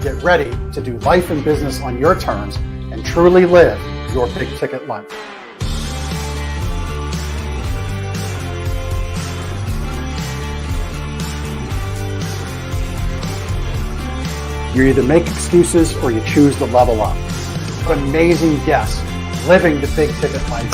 Get ready to do life and business on your terms and truly live your big ticket life. You either make excuses or you choose to level up. What amazing guests living the big ticket life.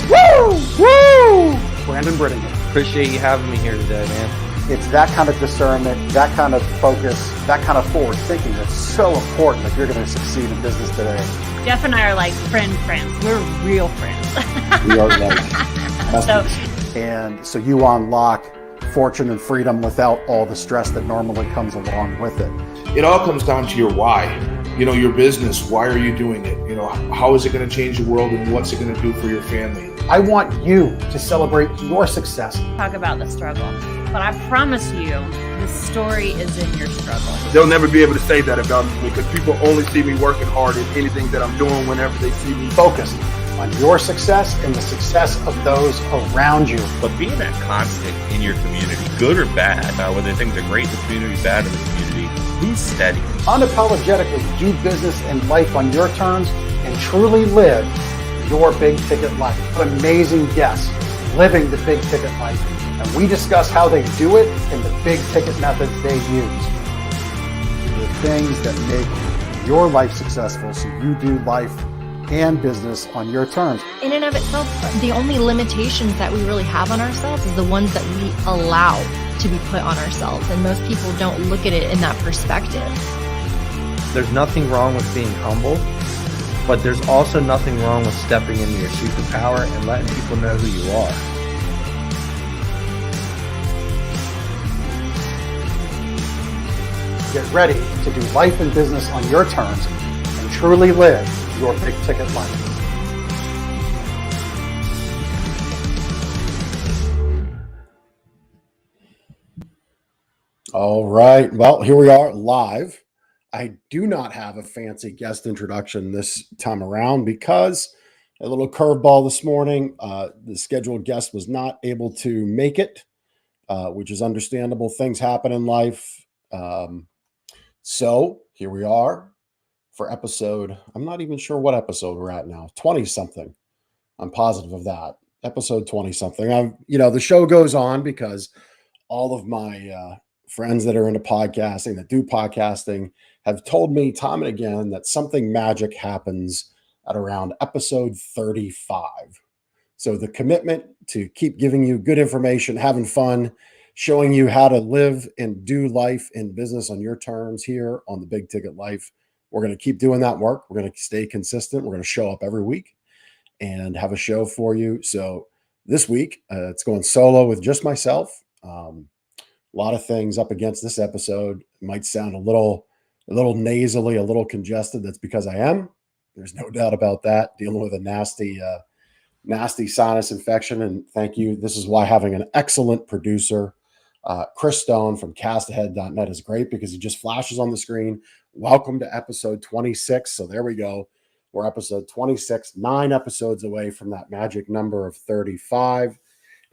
Woo! Woo! Brandon Brittingham. Appreciate you having me here today, man. It's that kind of discernment, that kind of focus, that kind of forward thinking that's so important if you're going to succeed in business today. Jeff and I are like friends. We're real friends. We are and so you unlock fortune and freedom without all the stress that normally comes along with it. It all comes down to your why. Your business, why are you doing it? How is it going to change the world and what's it going to do for your family? I want you to celebrate your success. Talk about the struggle. But I promise you, the story is in your struggle. They'll never be able to say that about me because people only see me working hard in anything that I'm doing whenever they see me. Focused on your success and the success of those around you. But being that constant in your community, good or bad, whether things are great in the community, bad in the community, who's steady? Unapologetically do business and life on your terms and truly live your big ticket life. What amazing guests living the big ticket life. And we discuss how they do it and the big ticket methods they use. The things that make your life successful so you do life and business on your terms. In and of itself, the only limitations that we really have on ourselves is the ones that we allow to be put on ourselves. And most people don't look at it in that perspective. There's nothing wrong with being humble, but there's also nothing wrong with stepping into your superpower and letting people know who you are. Get ready to do life and business on your terms and truly live your big ticket life. All right. Well, here we are live. I do not have a fancy guest introduction this time around because a little curveball this morning. The scheduled guest was not able to make it, which is understandable. Things happen in life. So here we are for episode, I'm not even sure what episode we're at now, 20 something. I'm positive of that. Episode 20 something. The show goes on because all of my friends that are into podcasting, that do podcasting, have told me time and again that something magic happens at around episode 35. So the commitment to keep giving you good information, having fun, showing you how to live and do life and business on your terms here on the Big Ticket Life. We're going to keep doing that work. We're going to stay consistent. We're going to show up every week and have a show for you. So this week, it's going solo with just myself. A lot of things up against this episode. It might sound a little nasally, a little congested. That's because I am. There's no doubt about that. Dealing with a nasty sinus infection. And thank you. This is why having an excellent producer, Chris Stone from castahead.net, is great because he just flashes on the screen. Welcome to episode 26. So there we go. We're episode 26, 9 episodes away from that magic number of 35.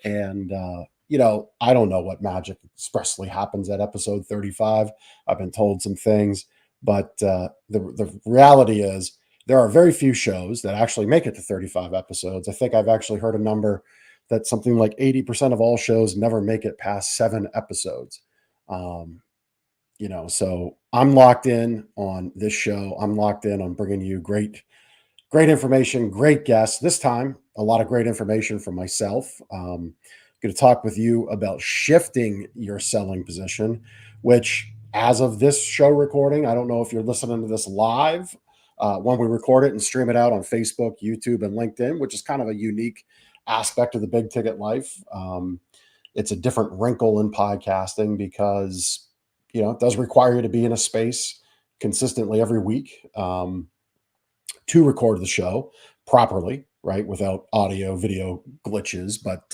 And, I don't know what magic expressly happens at episode 35. I've been told some things, but the reality is there are very few shows that actually make it to 35 episodes. I think I've actually heard a number that something like 80% of all shows never make it past 7 episodes. So I'm locked in on this show. I'm locked in on bringing you great information, great guests. This time, a lot of great information from myself. Going to talk with you about shifting your selling position, which as of this show recording, I don't know if you're listening to this live when we record it and stream it out on Facebook, YouTube, and LinkedIn, which is kind of a unique aspect of the Big Ticket Life. It's a different wrinkle in podcasting because, it does require you to be in a space consistently every week to record the show properly, right? Without audio, video glitches. But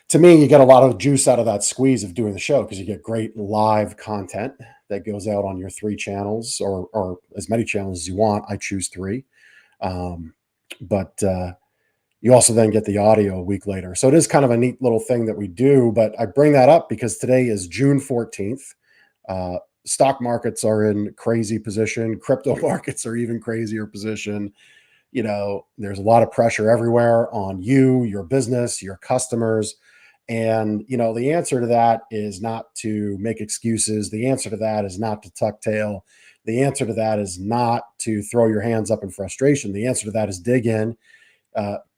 to me, you get a lot of juice out of that squeeze of doing the show because you get great live content that goes out on your 3 channels or as many channels as you want. I choose 3. But you also then get the audio a week later. So it is kind of a neat little thing that we do. But I bring that up because today is June 14th. stock markets are in crazy position. Crypto markets are even crazier position. There's a lot of pressure everywhere on you, your business, your customers. And, the answer to that is not to make excuses. The answer to that is not to tuck tail. The answer to that is not to throw your hands up in frustration. The answer to that is dig in,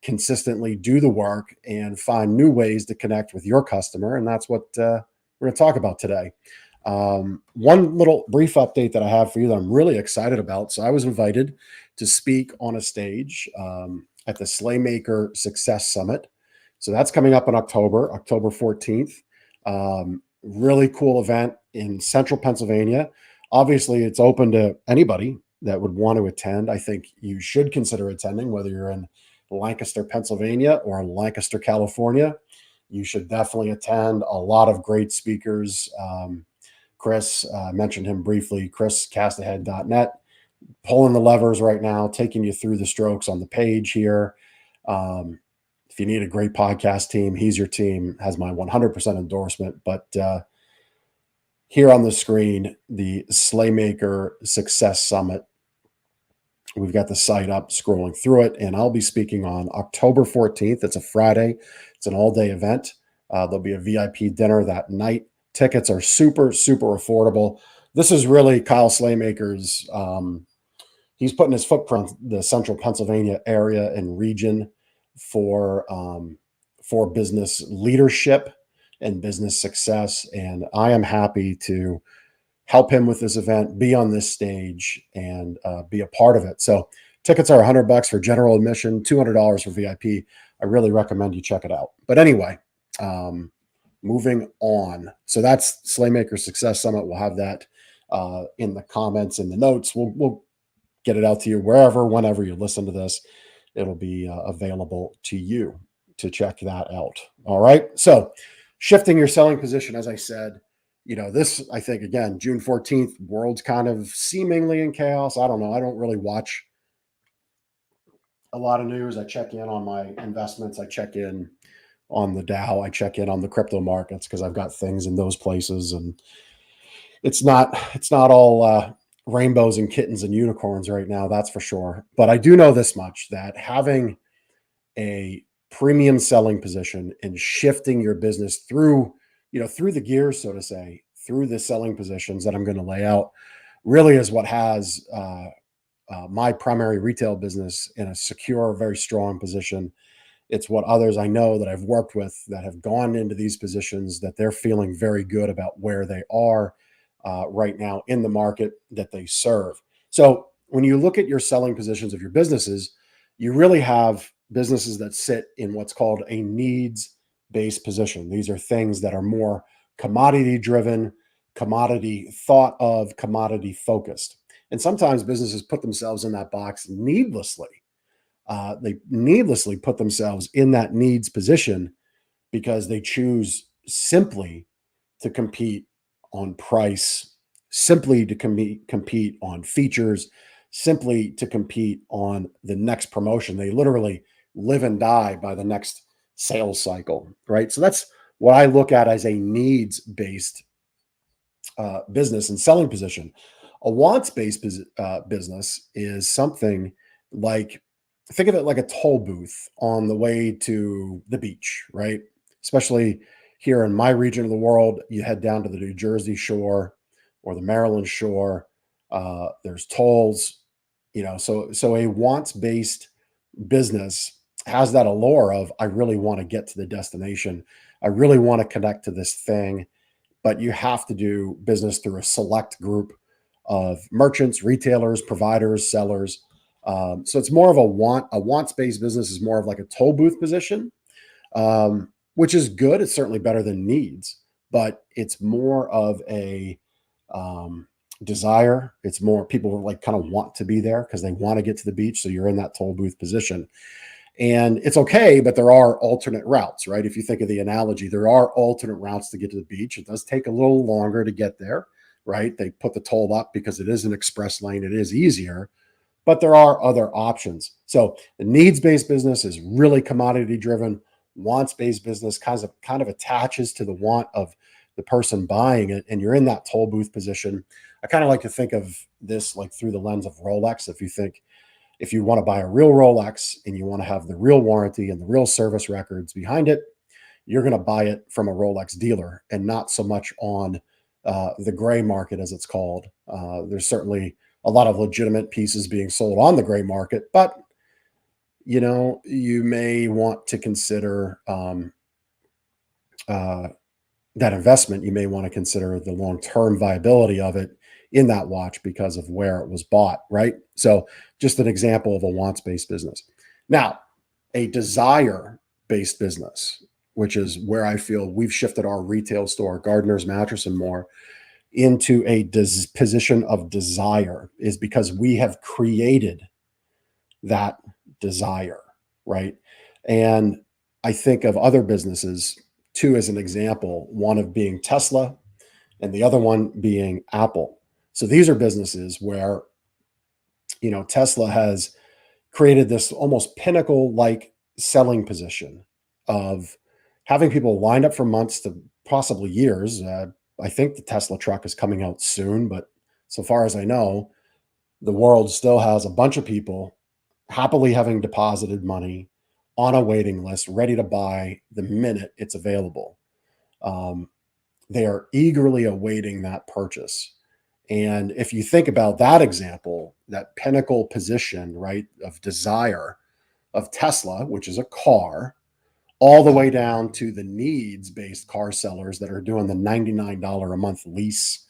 consistently do the work, and find new ways to connect with your customer. And that's what we're going to talk about today. One little brief update that I have for you that I'm really excited about. So I was invited to speak on a stage at the Slaymaker Success Summit. So that's coming up in October 14th. Really cool event in central Pennsylvania. Obviously, it's open to anybody that would want to attend. I think you should consider attending, whether you're in Lancaster, Pennsylvania or Lancaster, California. You should definitely attend. A lot of great speakers. Chris, mentioned him briefly, chriscastahead.net, pulling the levers right now, taking you through the strokes on the page here. If you need a great podcast team, he's your team, has my 100% endorsement. But here on the screen, the Slaymaker Success Summit, we've got the site up, scrolling through it, and I'll be speaking on October 14th. It's a Friday. It's an all-day event. There'll be a VIP dinner that night. Tickets are super, super affordable. This is really Kyle Slaymaker's. He's putting his footprint the central Pennsylvania area and region for business leadership and business success. And I am happy to help him with this event, be on this stage, and be a part of it. So tickets are $100 for general admission, $200 for VIP. I really recommend you check it out. But anyway, moving on. So that's Slaymaker Success Summit. We'll have that in the comments, in the notes. We'll get it out to you wherever, whenever you listen to this. It'll be available to you to check that out. All right. So shifting your selling position, as I said, this, I think, again, June 14th, world's kind of seemingly in chaos. I don't know. I don't really watch a lot of news. I check in on my investments. I check in on the Dow. I check in on the crypto markets because I've got things in those places. And it's not all rainbows and kittens and unicorns right now, that's for sure. But I do know this much, that having a premium selling position and shifting your business through the gears, so to say, through the selling positions that I'm going to lay out, really is what has my primary retail business in a secure, very strong position. It's what others I know that I've worked with that have gone into these positions, that they're feeling very good about where they are right now in the market that they serve. So when you look at your selling positions of your businesses, you really have businesses that sit in what's called a needs-based position. These are things that are more commodity-driven, commodity thought of, commodity focused. And sometimes businesses put themselves in that box needlessly. They needlessly put themselves in that needs position because they choose simply to compete on price, simply to compete on features, simply to compete on the next promotion. They literally live and die by the next sales cycle, right? So that's what I look at as a needs-based business and selling position. A wants-based business is something like, think of it like a toll booth on the way to the beach, right? Especially here in my region of the world, you head down to the New Jersey shore or the Maryland shore. There's tolls, so a wants-based business has that allure of, I really want to get to the destination. I really want to connect to this thing, but you have to do business through a select group of merchants, retailers, providers, sellers. So it's more of a wants-based business is more of like a toll booth position, which is good. It's certainly better than needs, but it's more of a desire. It's more people like kind of want to be there because they want to get to the beach. So you're in that toll booth position. And it's okay, but there are alternate routes, right? If you think of the analogy, there are alternate routes to get to the beach. It does take a little longer to get there, right? They put the toll up because it is an express lane. It is easier, but there are other options. So the needs-based business is really commodity-driven. Wants-based business kind of attaches to the want of the person buying it, and you're in that toll booth position. I kind of like to think of this like through the lens of Rolex. If you want to buy a real Rolex and you want to have the real warranty and the real service records behind it, you're going to buy it from a Rolex dealer and not so much on the gray market, as it's called. There's certainly a lot of legitimate pieces being sold on the gray market, but you may want to consider that investment. You may want to consider the long-term viability of it in that watch because of where it was bought, right? So just an example of a wants-based business. Now, a desire-based business, which is where I feel we've shifted our retail store, Gardner's Mattress and More, into a position of desire, is because we have created that desire, right? And I think of other businesses, two as an example, one of being Tesla and the other one being Apple. So these are businesses where, Tesla has created this almost pinnacle-like selling position of having people lined up for months to possibly years. I think the Tesla truck is coming out soon, but so far as I know, the world still has a bunch of people happily having deposited money on a waiting list, ready to buy the minute it's available. They are eagerly awaiting that purchase. And if you think about that example, that pinnacle position, right, of desire of Tesla, which is a car, all the way down to the needs-based car sellers that are doing the $99 a month lease,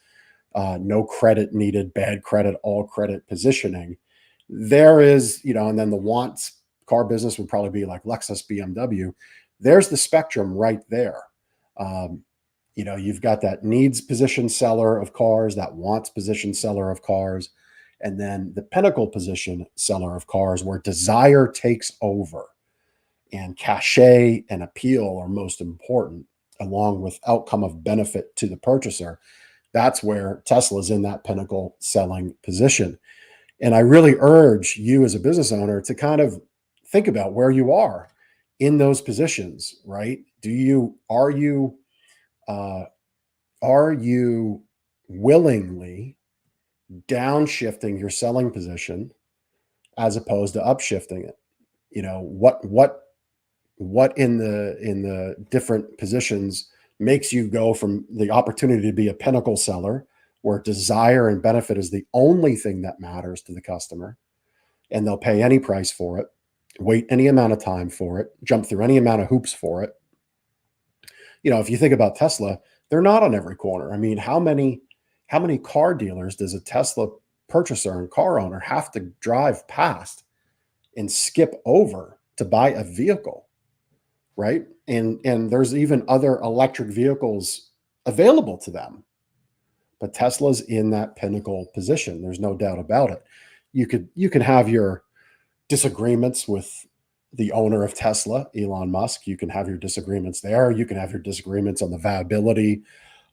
no credit needed, bad credit, all credit positioning. There is, and then the wants car business would probably be like Lexus, BMW. There's the spectrum right there. You've got that needs position seller of cars, that wants position seller of cars, and then the pinnacle position seller of cars where desire takes over and cachet and appeal are most important, along with outcome of benefit to the purchaser. That's where Tesla's in that pinnacle selling position. And I really urge you as a business owner to kind of think about where you are in those positions, right? Are you willingly downshifting your selling position as opposed to upshifting it? What in the different positions makes you go from the opportunity to be a pinnacle seller where desire and benefit is the only thing that matters to the customer, and they'll pay any price for it, wait any amount of time for it, jump through any amount of hoops for it. If you think about Tesla, they're not on every corner. I mean, how many car dealers does a Tesla purchaser and car owner have to drive past and skip over to buy a vehicle, right? And there's even other electric vehicles available to them. But Tesla's in that pinnacle position. There's no doubt about it. You can have your disagreements with the owner of Tesla, Elon Musk. You can have your disagreements there. You can have your disagreements on the viability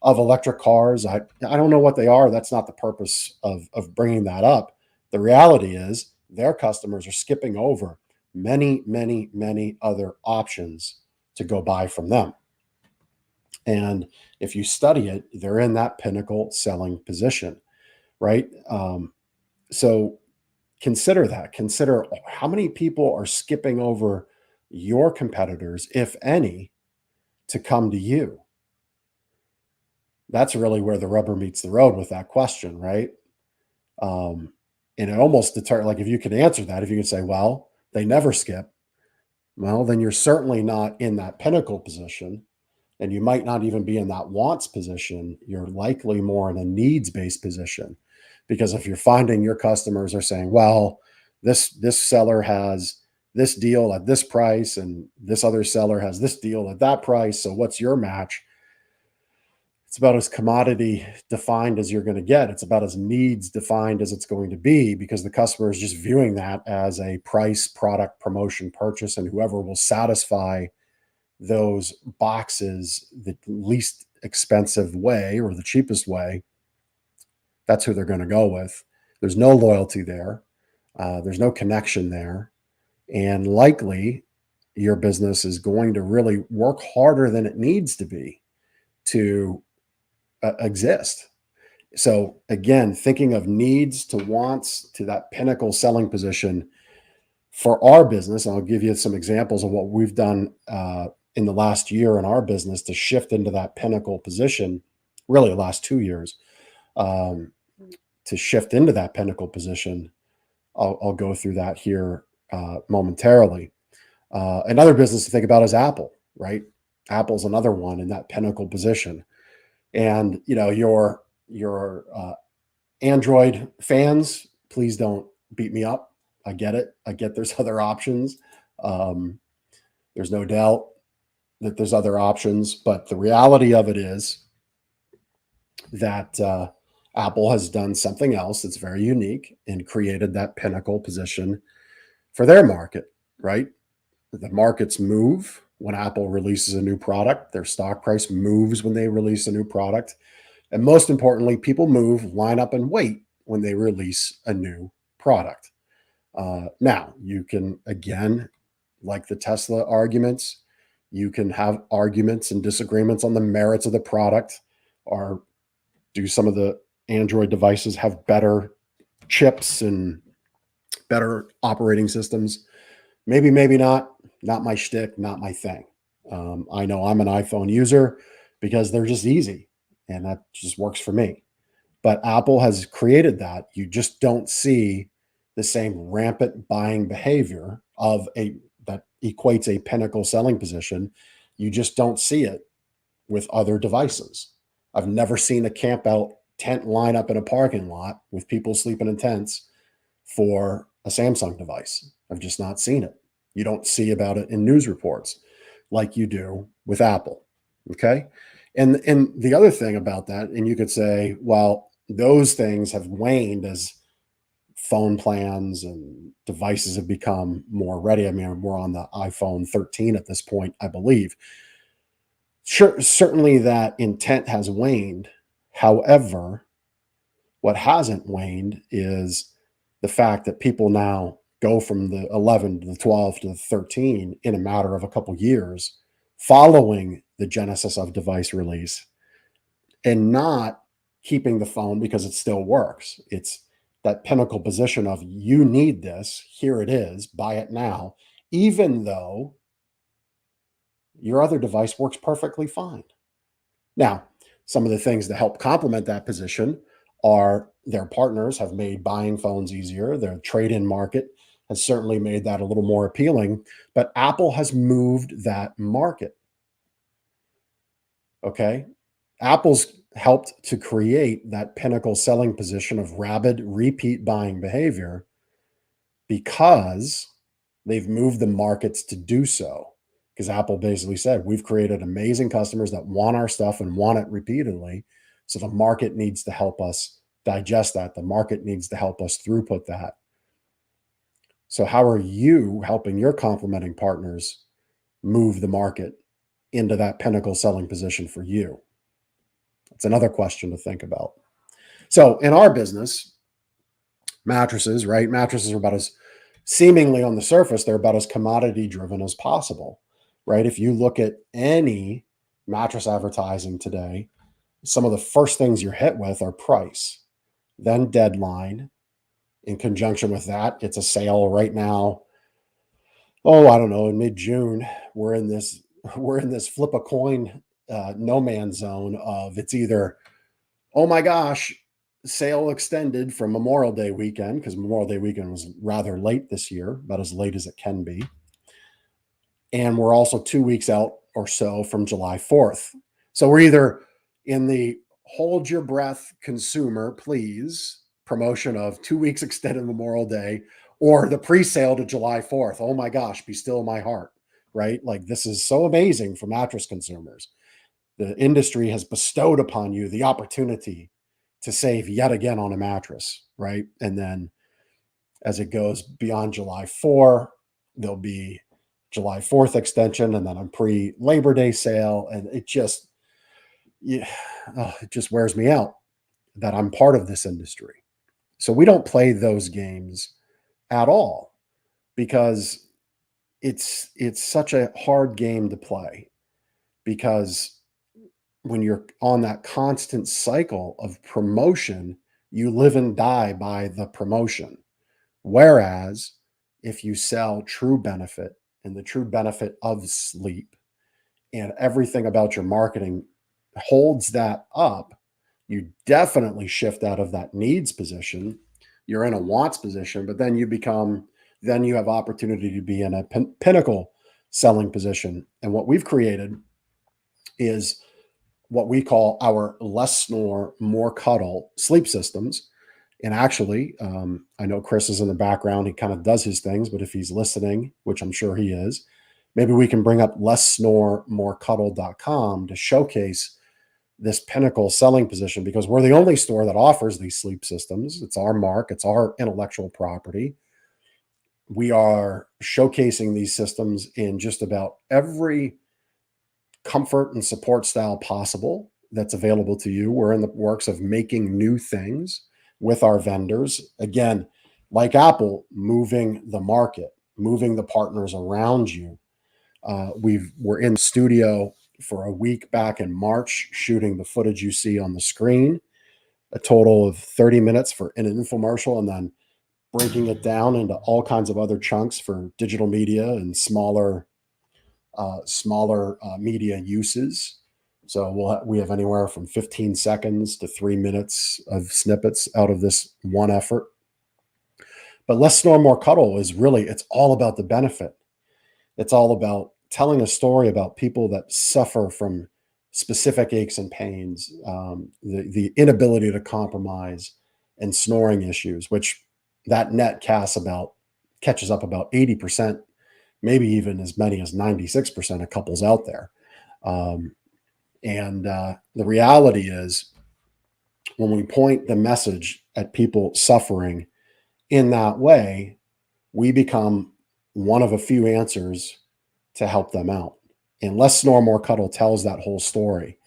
of electric cars. I don't know what they are. That's not the purpose of bringing that up. The reality is their customers are skipping over many, many, many other options to go buy from them. And if you study it, they're in that pinnacle selling position, right? So consider that. Consider how many people are skipping over your competitors, if any, to come to you. That's really where the rubber meets the road with that question, right? And it almost like if you can answer that, if you can say, well, they never skip, well, then you're certainly not in that pinnacle position. And you might not even be in that wants position. You're likely more in a needs-based position. Because if you're finding your customers are saying, well, this seller has this deal at this price and this other seller has this deal at that price, so what's your match? It's about as commodity defined as you're going to get. It's about as needs defined as it's going to be, because the customer is just viewing that as a price, product, promotion, purchase, and whoever will satisfy those boxes the least expensive way or the cheapest way, that's who they're going to go with. There's no loyalty there. There's no connection there. And likely your business is going to really work harder than it needs to be to exist. So again, thinking of needs to wants to that pinnacle selling position for our business, and I'll give you some examples of what we've done in the last year in our business to shift into that pinnacle position, really the last 2 years, to shift into that pinnacle position. I'll go through that here momentarily. Another business to think about is Apple, right? Apple's another one in that pinnacle position. And your Android fans, please don't beat me up. I get it. I get there's other options. There's no doubt that there's other options, but the reality of it is that Apple has done something else that's very unique and created that pinnacle position for their market, right? The markets move when Apple releases a new product. Their stock price moves when they release a new product. And most importantly, people move, line up, and wait when they release a new product. Now, you can, again, like the Tesla arguments, you can have arguments and disagreements on the merits of the product, or do some of the Android devices have better chips and better operating systems? Maybe, maybe not. Not my shtick, not my thing. I know I'm an iPhone user because they're just easy, and that just works for me. But Apple has created that. You just don't see the same rampant buying behavior that equates a pinnacle selling position. You just don't see it with other devices. I've never seen a camp out tent line up in a parking lot with people sleeping in tents for a Samsung device. I've just not seen it. You don't see about it in news reports like you do with Apple. Okay. And the other thing about that, and you could say, well, those things have waned as phone plans and devices have become more ready. I mean, we're on the iPhone 13 at this point, I believe. Sure, certainly that intent has waned. However, what hasn't waned is the fact that people now go from the 11 to the 12 to the 13 in a matter of a couple years following the genesis of device release, and not keeping the phone because it still works. It's that pinnacle position of, you need this, here it is, buy it now, even though your other device works perfectly fine. Now, some of the things that help complement that position are their partners have made buying phones easier. Their trade-in market has certainly made that a little more appealing, but Apple has moved that market. Okay. Apple's helped to create that pinnacle selling position of rabid repeat buying behavior because they've moved the markets to do so. Because Apple basically said, we've created amazing customers that want our stuff and want it repeatedly. So the market needs to help us digest that. The market needs to help us throughput that. So how are you helping your complementing partners move the market into that pinnacle selling position for you? That's another question to think about. So in our business, mattresses, right? Mattresses are about as, seemingly on the surface, they're about as commodity driven as possible, right? If you look at any mattress advertising today, some of the first things you're hit with are price, then deadline. In conjunction with that, it's a sale right now. Oh, I don't know, in mid-June, we're in this flip a coin no man's zone of, it's either, oh my gosh, sale extended from Memorial Day weekend, because Memorial Day weekend was rather late this year, about as late as it can be. And we're also 2 weeks out or so from July 4th. So we're either in the hold your breath consumer, please, promotion of 2 weeks extended Memorial Day, or the pre-sale to July 4th. Oh my gosh, be still my heart, right? Like, this is so amazing for mattress consumers. The industry has bestowed upon you the opportunity to save yet again on a mattress, right? And then as it goes beyond July 4, there'll be July 4th extension, and then a pre-Labor Day sale. And it just, it just wears me out that I'm part of this industry. So we don't play those games at all, because it's such a hard game to play, because when you're on that constant cycle of promotion, you live and die by the promotion. Whereas if you sell true benefit and the true benefit of sleep and everything about your marketing holds that up, you definitely shift out of that needs position. You're in a wants position, but then you have opportunity to be in a pinnacle selling position. And what we've created is what we call our less snore, more cuddle sleep systems. And actually, I know Chris is in the background. He kind of does his things, but if he's listening, which I'm sure he is, maybe we can bring up less-snore-more-cuddle.com to showcase this pinnacle selling position, because we're the only store that offers these sleep systems. It's our mark, it's our intellectual property. We are showcasing these systems in just about every comfort and support style possible that's available to you. We're in the works of making new things with our vendors. Again, like Apple, moving the market, moving the partners around you. We're in the studio for a week back in March, shooting the footage you see on the screen, a total of 30 minutes for an infomercial, and then breaking it down into all kinds of other chunks for digital media and smaller media uses. So we have anywhere from 15 seconds to 3 minutes of snippets out of this one effort. But Less Snore, More Cuddle is really, it's all about the benefit. It's all about telling a story about people that suffer from specific aches and pains, the inability to compromise, and snoring issues, which that net catches up about 80%, maybe even as many as 96% of couples out there. The reality is, when we point the message at people suffering in that way, we become one of a few answers to help them out. And Less Snore, More Cuddle tells that whole story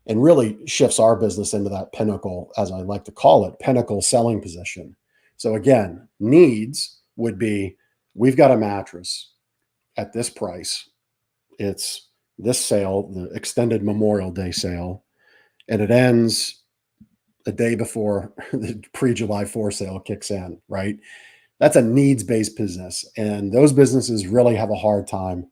and really shifts our business into that pinnacle, as I like to call it, pinnacle selling position. So again, needs would be, we've got a mattress at this price. It's this sale, the extended Memorial Day sale, and it ends a day before the pre-July 4 sale kicks in, right? That's a needs-based business. And those businesses really have a hard time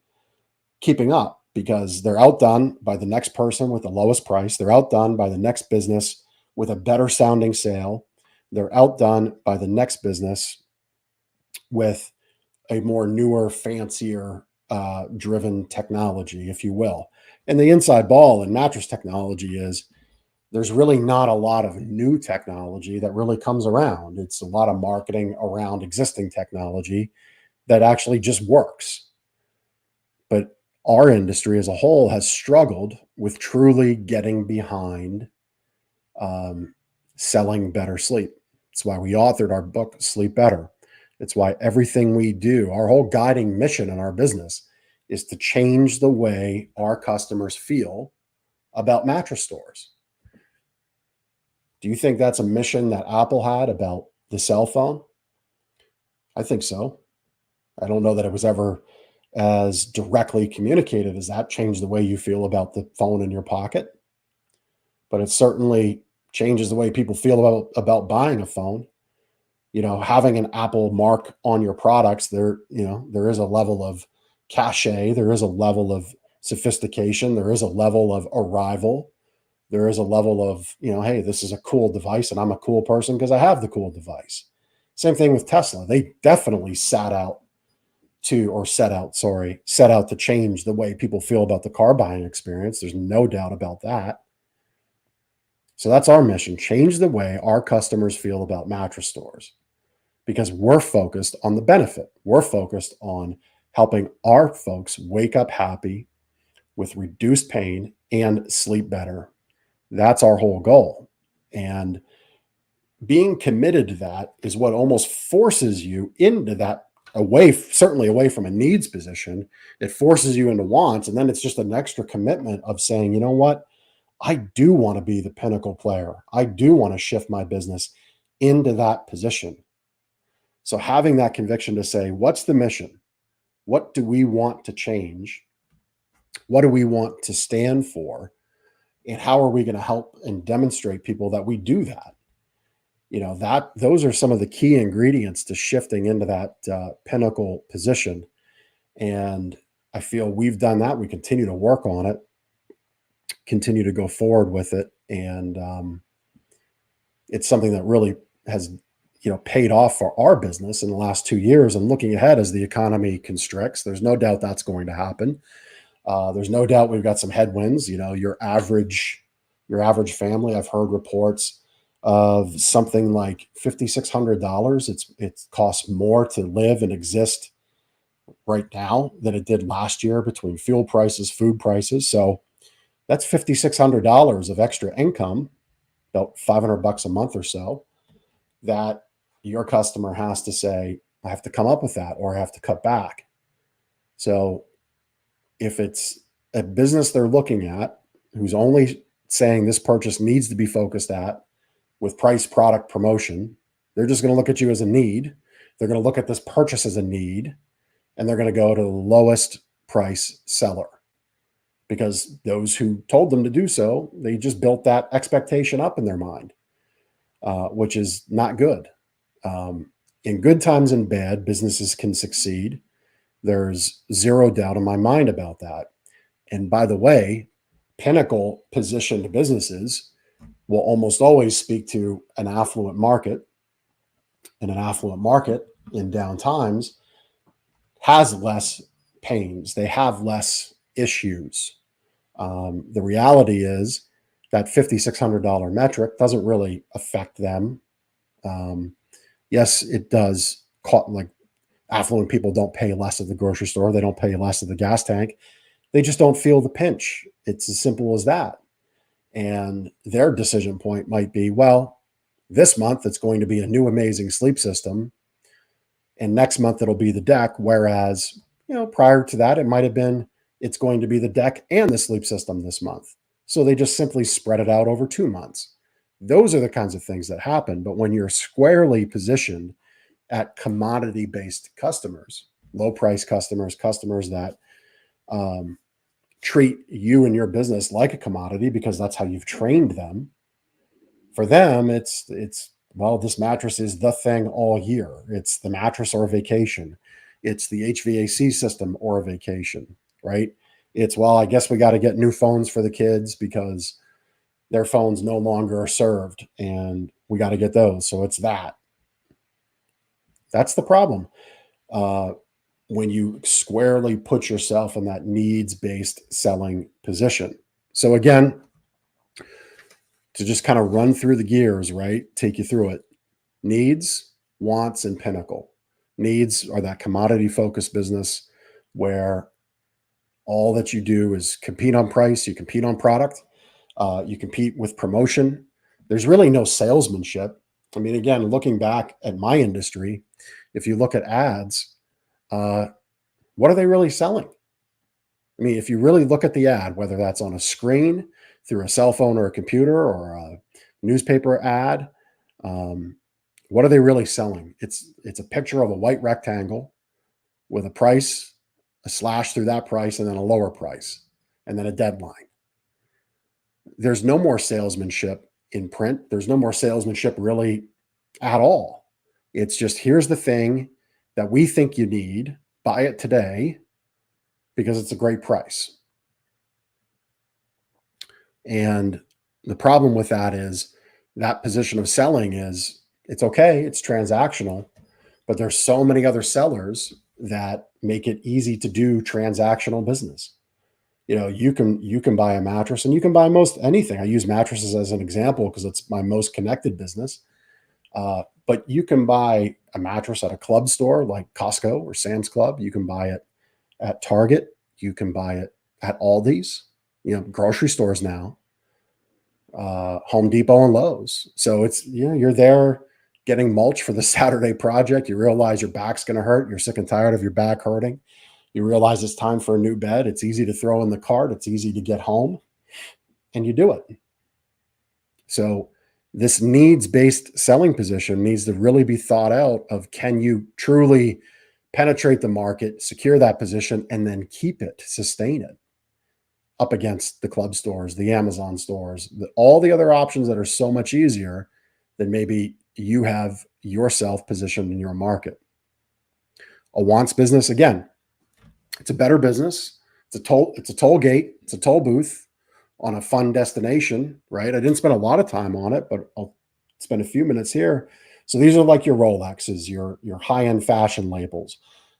keeping up because they're outdone by the next person with the lowest price. They're outdone by the next business with a better sounding sale. They're outdone by the next business with a more newer, fancier driven technology, if you will. And the inside ball in mattress technology is there's really not a lot of new technology that really comes around. It's a lot of marketing around existing technology that actually just works. But our industry as a whole has struggled with truly getting behind selling better sleep. It's why we authored our book, Sleep Better. It's why everything we do, our whole guiding mission in our business, is to change the way our customers feel about mattress stores. Do you think that's a mission that Apple had about the cell phone? I think so. I don't know that it was ever as directly communicated as that changed the way you feel about the phone in your pocket, but it certainly changes the way people feel about buying a phone. You know, having an Apple mark on your products, there is a level of cachet, there is a level of sophistication, there is a level of arrival, there is a level of, hey, this is a cool device and I'm a cool person because I have the cool device. Same thing with Tesla. They definitely set out to change the way people feel about the car buying experience. There's no doubt about that. So that's our mission, change the way our customers feel about mattress stores, because we're focused on the benefit. We're focused on helping our folks wake up happy with reduced pain and sleep better. That's our whole goal. And being committed to that is what almost forces you into that, certainly away from a needs position. It forces you into wants. And then it's just an extra commitment of saying, you know what? I do want to be the pinnacle player. I do want to shift my business into that position. So having that conviction to say, what's the mission? What do we want to change? What do we want to stand for? And how are we going to help and demonstrate people that we do that? That those are some of the key ingredients to shifting into that pinnacle position. And I feel we've done that. We continue to work on it, continue to go forward with it. And it's something that really has, paid off for our business in the last 2 years. And looking ahead as the economy constricts, there's no doubt that's going to happen. There's no doubt we've got some headwinds. Your average family, I've heard reports of something like $5,600. It costs more to live and exist right now than it did last year between fuel prices, food prices. So that's $5,600 of extra income, about $500 a month or so, that your customer has to say, I have to come up with that, or I have to cut back. So if it's a business they're looking at who's only saying this purchase needs to be focused at with price, product, promotion, they're just going to look at you as a need. They're going to look at this purchase as a need, and they're going to go to the lowest price seller, because those who told them to do so, they just built that expectation up in their mind, which is not good. In good times and bad, businesses can succeed. There's zero doubt in my mind about that. And by the way, pinnacle positioned businesses will almost always speak to an affluent market. And an affluent market in down times has less pains. They have less issues. The reality is that $5,600 metric doesn't really affect them. Yes, it does. Like, affluent people don't pay less at the grocery store. They don't pay less at the gas tank. They just don't feel the pinch. It's as simple as that. And their decision point might be, well, this month it's going to be a new amazing sleep system, and next month it'll be the deck. Whereas, prior to that, it might have been, it's going to be the deck and the sleep system this month. So they just simply spread it out over 2 months. Those are the kinds of things that happen. But when you're squarely positioned at commodity-based customers, low-price customers, customers that treat you and your business like a commodity because that's how you've trained them. For them, it's well, this mattress is the thing all year. It's the mattress or a vacation. It's the HVAC system or a vacation, right? It's, well, I guess we got to get new phones for the kids because their phones no longer are served and we got to get those. So it's that. That's the problem. When you squarely put yourself in that needs-based selling position. So again, to just kind of run through the gears, right? Take you through it. Needs, wants, and pinnacle. Needs are that commodity-focused business where all that you do is compete on price, you compete on product, you compete with promotion. There's really no salesmanship. I mean, again, looking back at my industry, if you look at ads, what are they really selling? I mean, if you really look at the ad, whether that's on a screen, through a cell phone or a computer or a newspaper ad, what are they really selling? It's a picture of a white rectangle with a price, a slash through that price, and then a lower price, and then a deadline. There's no more salesmanship in print. There's no more salesmanship really at all. It's just, here's the thing that we think you need, buy it today because it's a great price. And the problem with that is that position of selling is, it's okay, it's transactional, but there's so many other sellers that make it easy to do transactional business. You can buy a mattress, and you can buy most anything. I use mattresses as an example because it's my most connected business. But you can buy a mattress at a club store like Costco or Sam's Club. You can buy it at Target. You can buy it at Aldi's, grocery stores now, Home Depot and Lowe's. So it's, you're there getting mulch for the Saturday project. You realize your back's going to hurt. You're sick and tired of your back hurting. You realize it's time for a new bed. It's easy to throw in the cart. It's easy to get home, and you do it. So this needs-based selling position needs to really be thought out of, can you truly penetrate the market, secure that position, and then keep it, sustain it? up against the club stores, the Amazon stores, all the other options that are so much easier than maybe you have yourself positioned in your market. A wants business, again, it's a better business. It's a toll gate, it's a toll booth on a fun destination, right? I didn't spend a lot of time on it, but I'll spend a few minutes here. So these are like your Rolexes, your high-end fashion labels,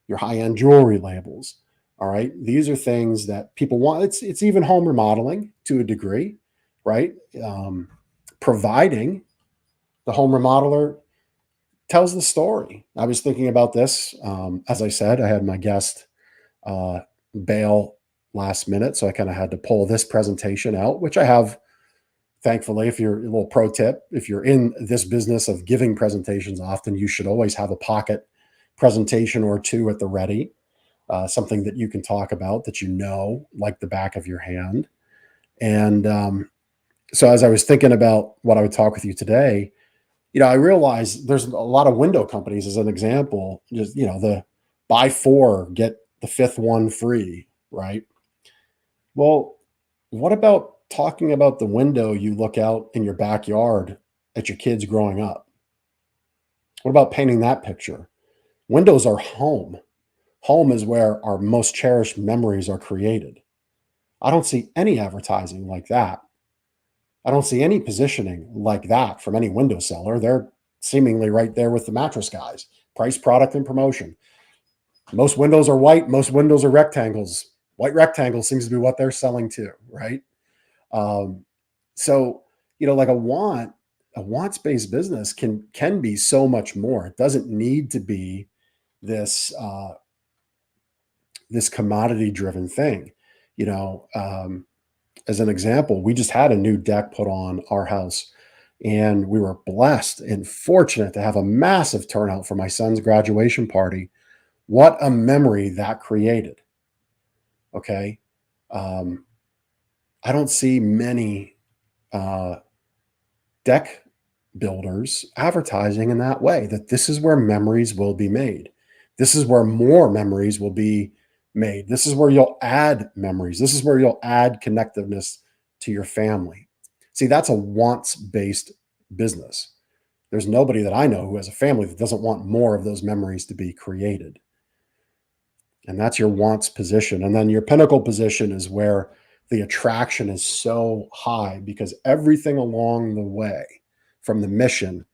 your high-end jewelry labels. All right. These are things that people want. It's even home remodeling to a degree, right? Providing the home remodeler tells the story. I was thinking about this. As I said, I had my guest bail last minute, so I kind of had to pull this presentation out, which I have, thankfully. If you're a little pro tip, if you're in this business of giving presentations often, you should always have a pocket presentation or two at the ready. Something that you can talk about that like the back of your hand. And so as I was thinking about what I would talk with you today, I realized there's a lot of window companies, as an example, just, the buy 4, get the 5th one free, right? Well, what about talking about the window you look out in your backyard at your kids growing up? What about painting that picture? Windows are home. Home is where our most cherished memories are created. I don't see any advertising like that. I don't see any positioning like that from any window seller. They're seemingly right there with the mattress guys. Price, product, and promotion. Most windows are white. Most windows are rectangles. White rectangles seems to be what they're selling too, right? So, like a wants-based business can be so much more. It doesn't need to be this this commodity-driven thing. As an example, we just had a new deck put on our house, and we were blessed and fortunate to have a massive turnout for my son's graduation party. What a memory that created. Okay. I don't see many deck builders advertising in that way, that this is where memories will be made. This is where more memories will be made. This is where you'll add memories. This is where you'll add connectiveness to your family. See, that's a wants-based business. There's nobody that I know who has a family that doesn't want more of those memories to be created. And that's your wants position. And then your pinnacle position is where the attraction is so high, because everything along the way from the mission,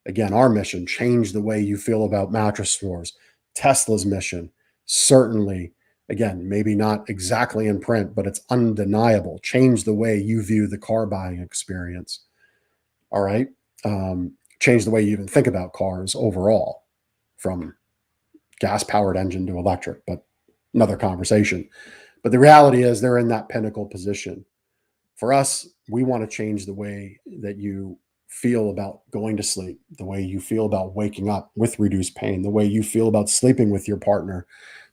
again, our mission, change the way you feel about mattress stores. Tesla's mission, certainly, again, maybe not exactly in print, but it's undeniable. Change the way you view the car buying experience. All right. Change the way you even think about cars overall, from gas-powered engine to electric, but another conversation. But the reality is they're in that pinnacle position. For us, we want to change the way that you feel about going to sleep, the way you feel about waking up with reduced pain, the way you feel about sleeping with your partner,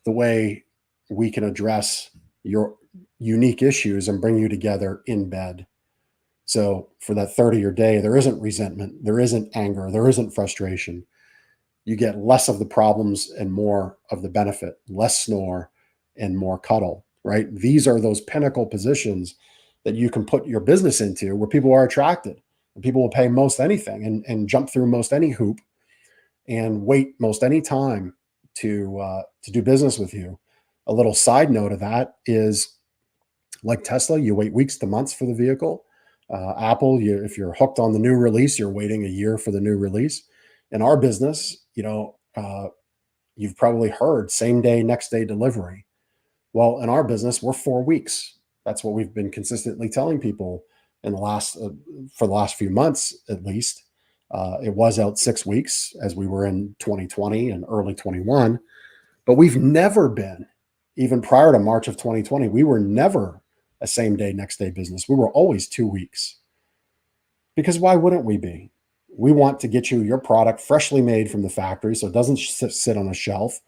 the way we can address your unique issues and bring you together in bed. So for that 30-year day, there isn't resentment, there isn't anger, there isn't frustration. You get less of the problems and more of the benefit, less snore and more cuddle, right? These are those pinnacle positions that you can put your business into, where people are attracted, and people will pay most anything and jump through most any hoop and wait most any time to do business with you. A little side note of that is, like Tesla, you wait weeks to months for the vehicle. Apple, if you're hooked on the new release, you're waiting a year for the new release. In our business, you've probably heard same day, next day delivery. Well, in our business, we're 4 weeks. That's what we've been consistently telling people in for the last few months, at least. It was out 6 weeks as we were in 2020 and early 21, but we've never been, even prior to March of 2020, we were never a same day, next day business. We were always 2 weeks. Because why wouldn't we be? We want to get you your product freshly made from the factory, so it doesn't sit on a shelf,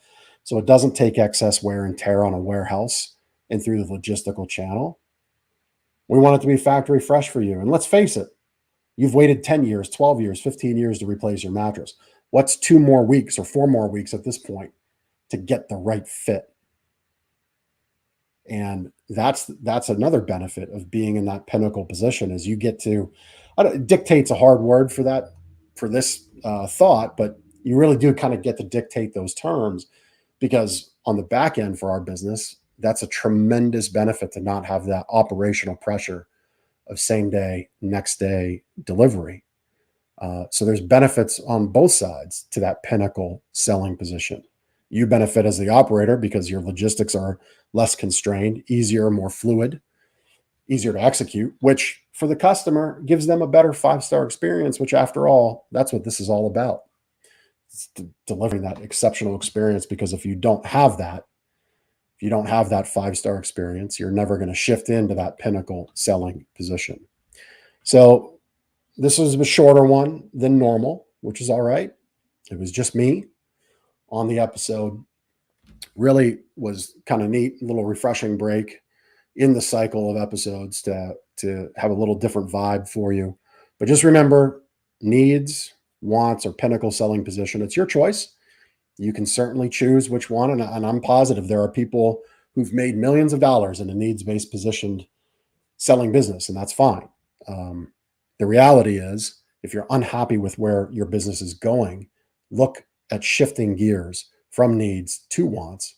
so it doesn't take excess wear and tear on a warehouse and through the logistical channel. We want it to be factory fresh for you. And let's face it, you've waited 10 years, 12 years, 15 years to replace your mattress. What's 2 more weeks or 4 more weeks at this point to get the right fit? And that's another benefit of being in that pinnacle position, is you get to, dictate's a hard word for that, for this thought, but you really do kind of get to dictate those terms, because on the back end for our business, that's a tremendous benefit to not have that operational pressure of same day, next day delivery. So there's benefits on both sides to that pinnacle selling position. You benefit as the operator because your logistics are less constrained, easier, more fluid, easier to execute, which for the customer gives them a better 5-star experience, which after all, that's what this is all about. It's delivering that exceptional experience, because if you don't have that 5-star experience, you're never going to shift into that pinnacle selling position. So this was a shorter one than normal, which is all right. It was just me on the episode. Really was kind of neat, a little refreshing break in the cycle of episodes to have a little different vibe for you. But just remember, needs, wants, or pinnacle selling position, it's your choice. You can certainly choose which one. And I'm positive there are people who've made millions of dollars in a needs-based positioned selling business, and that's fine. The reality is, if you're unhappy with where your business is going, look at shifting gears from needs to wants,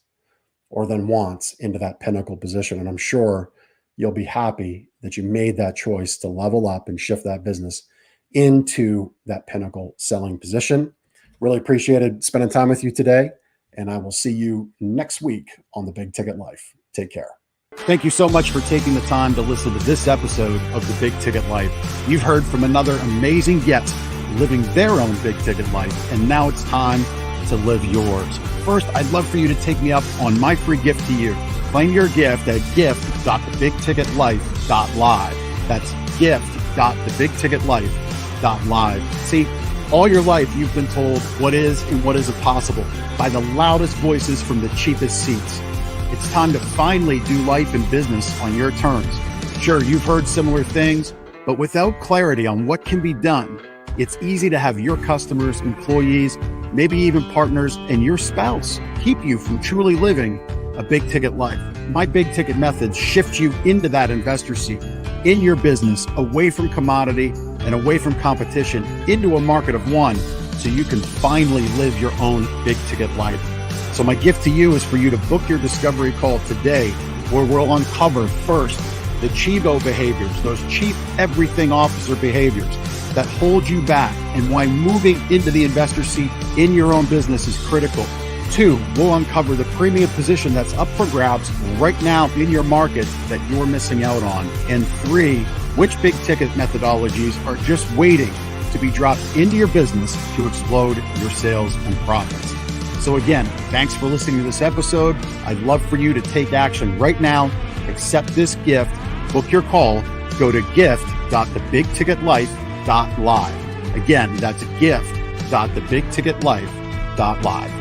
or then wants into that pinnacle position. And I'm sure you'll be happy that you made that choice to level up and shift that business into that pinnacle selling position. Really appreciated spending time with you today, and I will see you next week on The Big Ticket Life. Take care. Thank you so much for taking the time to listen to this episode of The Big Ticket Life. You've heard from another amazing guest living their own big ticket life, and now it's time to live yours. First, I'd love for you to take me up on my free gift to you. Claim your gift at gift.thebigticketlife.live. That's gift.thebigticketlife.live. See, all your life you've been told what is and what isn't possible by the loudest voices from the cheapest seats. It's time to finally do life and business on your terms. Sure, you've heard similar things, but without clarity on what can be done, it's easy to have your customers, employees, maybe even partners, and your spouse keep you from truly living a big ticket life. My big ticket methods shift you into that investor seat in your business, away from commodity and away from competition, into a market of one, so you can finally live your own big ticket life. So my gift to you is for you to book your discovery call today, where we'll uncover first the Chivo behaviors, those chief everything officer behaviors that hold you back, and why moving into the investor seat in your own business is critical. 2, we'll uncover the premium position that's up for grabs right now in your market that you're missing out on. And 3, which big ticket methodologies are just waiting to be dropped into your business to explode your sales and profits. So again, thanks for listening to this episode. I'd love for you to take action right now. Accept this gift, book your call, go to gift.thebigticketlife.live. Again, that's gift.thebigticketlife.live.